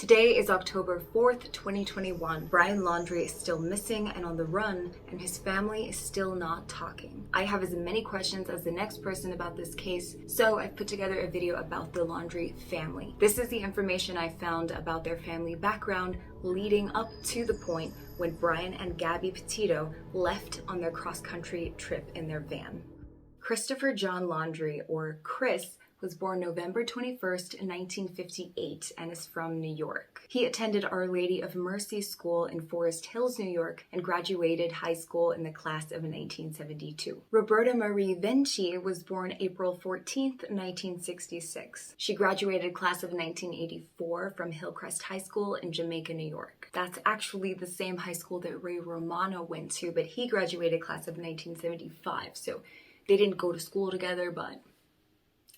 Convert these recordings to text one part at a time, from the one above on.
Today is October 4th, 2021. Brian Laundrie is still missing and on the run, and his family is still not talking. I have as many questions as the next person about this case, so I've put together a video about the Laundrie family. This is the information I found about their family background leading up to the point when Brian and Gabby Petito left on their cross-country trip in their van. Christopher John Laundrie, or Chris, was born November 21st, 1958, and is from New York. He attended Our Lady of Mercy School in Forest Hills, New York, and graduated high school in the class of 1972. Roberta Marie Vinci was born April 14th, 1966. She graduated class of 1984 from Hillcrest High School in Jamaica, New York. That's actually the same high school that Ray Romano went to, but he graduated class of 1975, so they didn't go to school together, but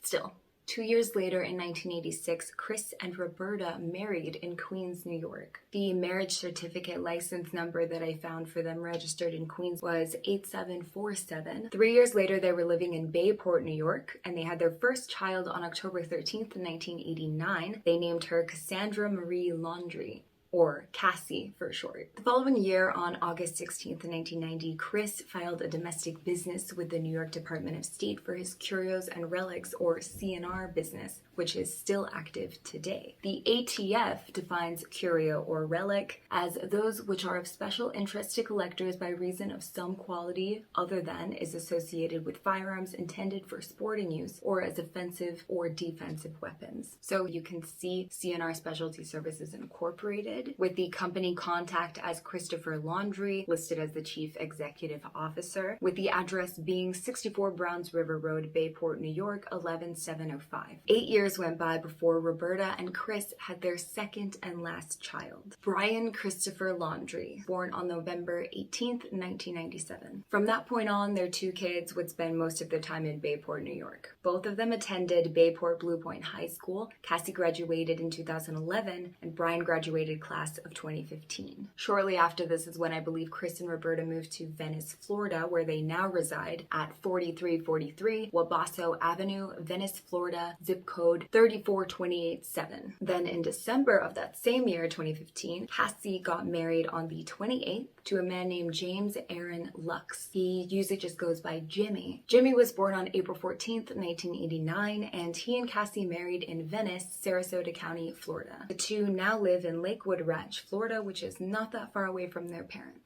still. 2 years later, in 1986, Chris and Roberta married in Queens, New York. The marriage certificate license number that I found for them registered in Queens was 8747. 3 years later, they were living in Bayport, New York, and they had their first child on October 13th, 1989. They named her Cassandra Marie Laundrie, or Cassie for short. The following year, on August 16th, 1990, Chris filed a domestic business with the New York Department of State for his curios and relics, or C&R business, which is still active today. The ATF defines curio or relic as those which are of special interest to collectors by reason of some quality other than is associated with firearms intended for sporting use or as offensive or defensive weapons. So you can see C&R Specialty Services Incorporated, with the company contact as Christopher Laundrie, listed as the Chief Executive Officer, with the address being 64 Browns River Road, Bayport, New York, 11705. 8 years went by before Roberta and Chris had their second and last child, Brian Christopher Laundrie, born on November 18th, 1997. From that point on, their two kids would spend most of their time in Bayport, New York. Both of them attended Bayport Blue Point High School. Cassie graduated in 2011, and Brian graduated class of 2015. Shortly after this is when I believe Chris and Roberta moved to Venice, Florida, where they now reside at 4343 Wabasso Avenue, Venice, Florida, zip code 34287. Then in December of that same year, 2015, Cassie got married on the 28th to a man named James Aaron Lux. He usually just goes by Jimmy. Jimmy was born on April 14th, 1989, and he and Cassie married in Venice, Sarasota County, Florida. The two now live in Lakewood Ranch, Florida, which is not that far away from their parents.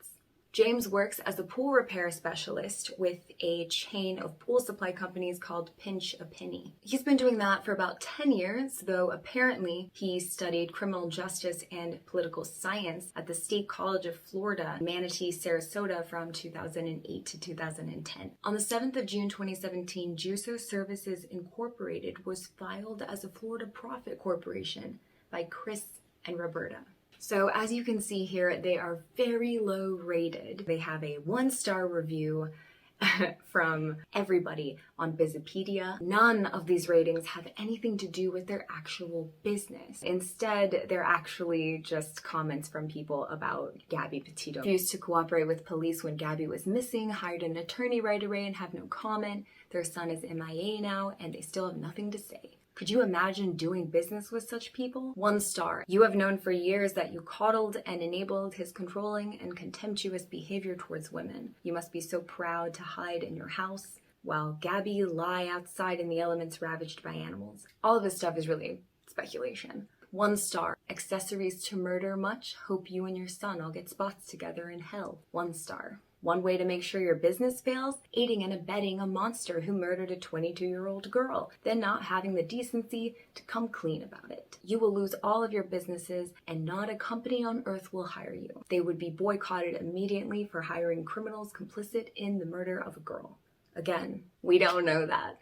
James works as a pool repair specialist with a chain of pool supply companies called Pinch a Penny. He's been doing that for about 10 years, though apparently he studied criminal justice and political science at the State College of Florida, Manatee, Sarasota from 2008 to 2010. On the 7th of June 2017, Juso Services Incorporated was filed as a Florida profit corporation by Chris and Roberta. So as you can see here, they are very low rated. They have a 1-star review from everybody on Bizipedia. None of these ratings have anything to do with their actual business. Instead, they're actually just comments from people about Gabby Petito. Refused to cooperate with police when Gabby was missing, hired an attorney right away and have no comment. Their son is MIA now and they still have nothing to say. Could you imagine doing business with such people? 1 star. You have known for years that you coddled and enabled his controlling and contemptuous behavior towards women. You must be so proud to hide in your house while Gabby lie outside in the elements ravaged by animals. All of this stuff is really speculation. 1 star. Accessories to murder much? Hope you and your son all get spots together in hell. 1 star. One way to make sure your business fails? Aiding and abetting a monster who murdered a 22-year-old girl, then not having the decency to come clean about it. You will lose all of your businesses and not a company on earth will hire you. They would be boycotted immediately for hiring criminals complicit in the murder of a girl. Again, we don't know that.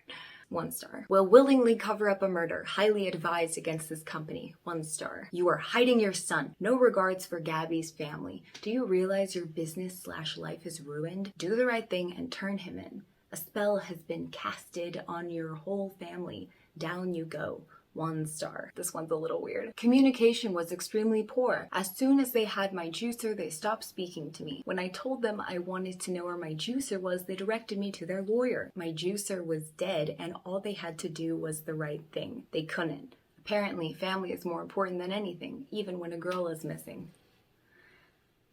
1 star. Will willingly cover up a murder. Highly advised against this company. 1 star. You are hiding your son. No regards for Gabby's family. Do you realize your business/life is ruined? Do the right thing and turn him in. A spell has been casted on your whole family. Down you go. 1 star. This one's a little weird. Communication was extremely poor. As soon as they had my juicer, they stopped speaking to me. When I told them I wanted to know where my juicer was, they directed me to their lawyer. My juicer was dead and all they had to do was the right thing. They couldn't. Apparently, family is more important than anything, even when a girl is missing.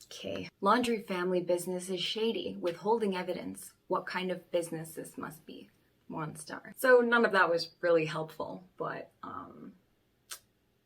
Okay. Laundrie Family business is shady, withholding evidence. What kind of business this must be? 1 star. So none of that was really helpful, but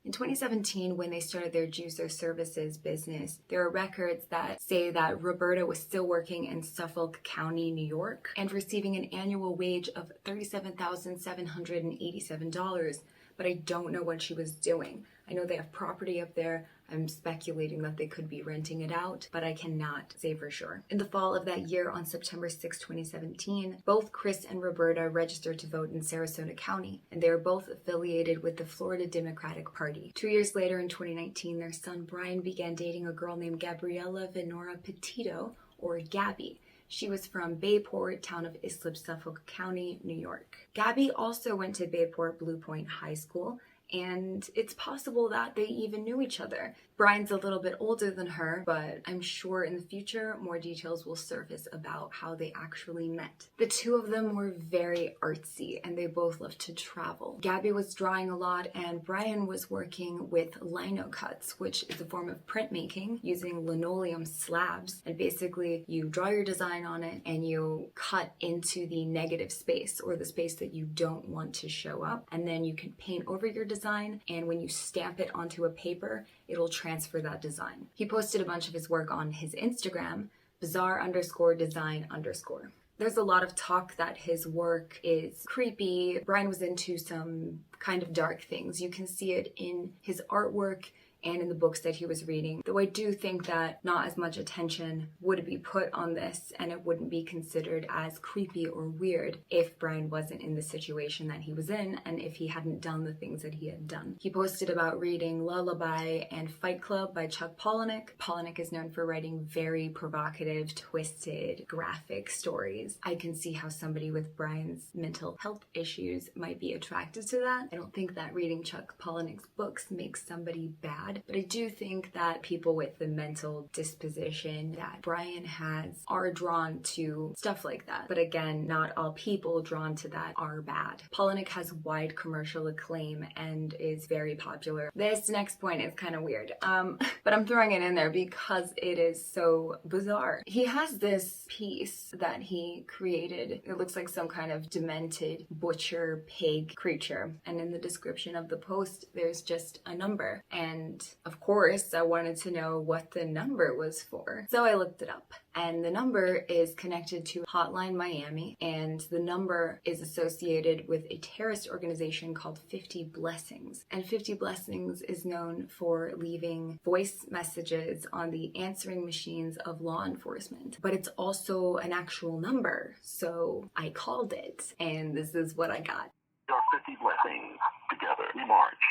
in 2017, when they started their juicer services business, there are records that say that Roberta was still working in Suffolk County, New York, and receiving an annual wage of $37,787, but I don't know what she was doing. I know they have property up there. I'm speculating that they could be renting it out, but I cannot say for sure. In the fall of that year, on September 6, 2017, both Chris and Roberta registered to vote in Sarasota County, and they are both affiliated with the Florida Democratic Party. 2 years later, in 2019, their son Brian began dating a girl named Gabriella Venora Petito, or Gabby. She was from Bayport, town of Islip, Suffolk County, New York. Gabby also went to Bayport Blue Point High School, and it's possible that they even knew each other. Brian's a little bit older than her, but I'm sure in the future more details will surface about how they actually met. The two of them were very artsy, and they both loved to travel. Gabby was drawing a lot, and Brian was working with lino cuts, which is a form of printmaking using linoleum slabs. And basically you draw your design on it and you cut into the negative space, or the space that you don't want to show up, and then you can paint over your design, and when you stamp it onto a paper, it'll transfer that design. He posted a bunch of his work on his Instagram, bizarre_design_. There's a lot of talk that his work is creepy. Brian was into some kind of dark things. You can see it in his artwork and in the books that he was reading. Though I do think that not as much attention would be put on this, and it wouldn't be considered as creepy or weird if Brian wasn't in the situation that he was in, and if he hadn't done the things that he had done. He posted about reading Lullaby and Fight Club by Chuck Palahniuk. Palahniuk is known for writing very provocative, twisted, graphic stories. I can see how somebody with Brian's mental health issues might be attracted to that. I don't think that reading Chuck Palahniuk's books makes somebody bad, but I do think that people with the mental disposition that Brian has are drawn to stuff like that. But again, not all people drawn to that are bad. Palahniuk has wide commercial acclaim and is very popular. This next point is kind of weird, but I'm throwing it in there because it is so bizarre. He has this piece that he created. It looks like some kind of demented butcher pig creature, and in the description of the post there's just a number, and of course, I wanted to know what the number was for. So I looked it up, and the number is connected to Hotline Miami, and the number is associated with a terrorist organization called 50 Blessings. And 50 Blessings is known for leaving voice messages on the answering machines of law enforcement. But it's also an actual number, so I called it, and this is what I got. There are 50 blessings. Together we march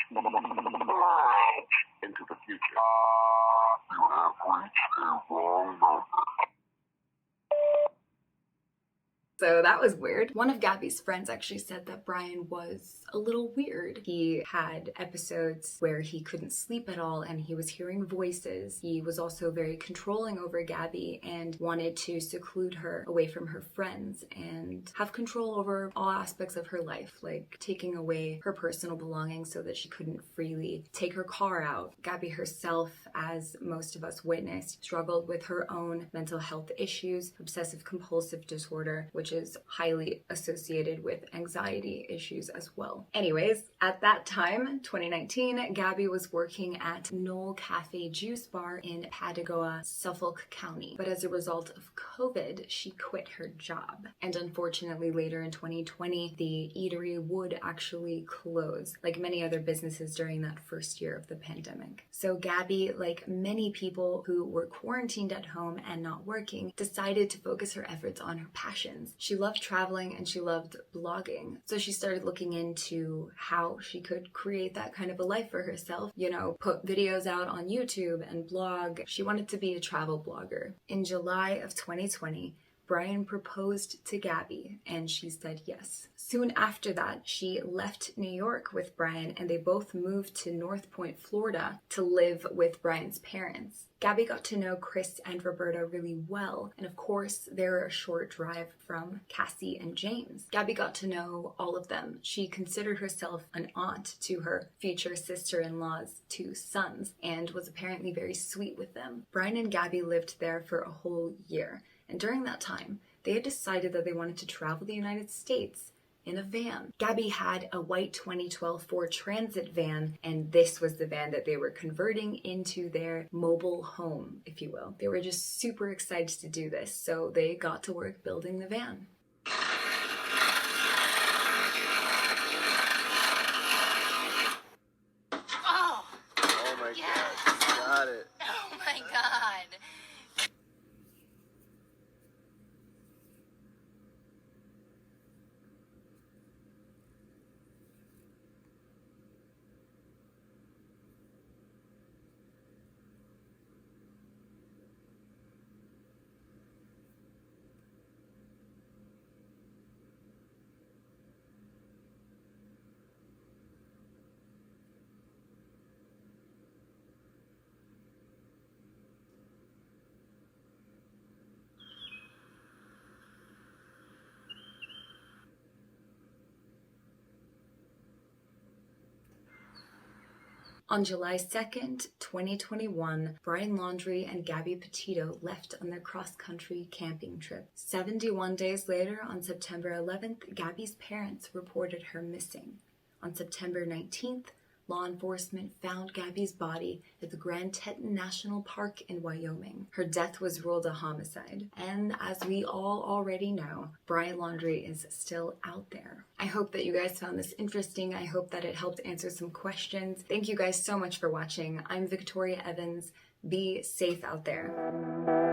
into the future. You have reached a wrong number. So that was weird. One of Gabby's friends actually said that Brian was a little weird. He had episodes where he couldn't sleep at all and he was hearing voices. He was also very controlling over Gabby and wanted to seclude her away from her friends and have control over all aspects of her life, like taking away her personal belongings so that she couldn't freely take her car out. Gabby herself, as most of us witnessed, struggled with her own mental health issues, obsessive compulsive disorder, which is highly associated with anxiety issues as well. Anyways, at that time, 2019, Gabby was working at Knoll Cafe Juice Bar in Patagonia, Suffolk County. But as a result of COVID, she quit her job. And unfortunately, later in 2020, the eatery would actually close, like many other businesses during that first year of the pandemic. So Gabby, like many people who were quarantined at home and not working, decided to focus her efforts on her passions. She loved traveling and she loved blogging. So she started looking into how she could create that kind of a life for herself, you know, put videos out on YouTube and blog. She wanted to be a travel blogger. In July of 2020, Brian proposed to Gabby and she said yes. Soon after that, she left New York with Brian and they both moved to North Point, Florida to live with Brian's parents. Gabby got to know Chris and Roberta really well, and of course, they're a short drive from Cassie and James. Gabby got to know all of them. She considered herself an aunt to her future sister-in-law's two sons and was apparently very sweet with them. Brian and Gabby lived there for a whole year, and during that time, they had decided that they wanted to travel the United States in a van. Gabby had a white 2012 Ford Transit van, and this was the van that they were converting into their mobile home, if you will. They were just super excited to do this, so they got to work building the van. Oh my God, got it. Oh my God. On July 2nd, 2021, Brian Laundrie and Gabby Petito left on their cross-country camping trip. 71 days later, on September 11th, Gabby's parents reported her missing. On September 19th, law enforcement found Gabby's body at the Grand Teton National Park in Wyoming. Her death was ruled a homicide. And as we all already know, Brian Laundrie is still out there. I hope that you guys found this interesting. I hope that it helped answer some questions. Thank you guys so much for watching. I'm Victoria Evans. Be safe out there.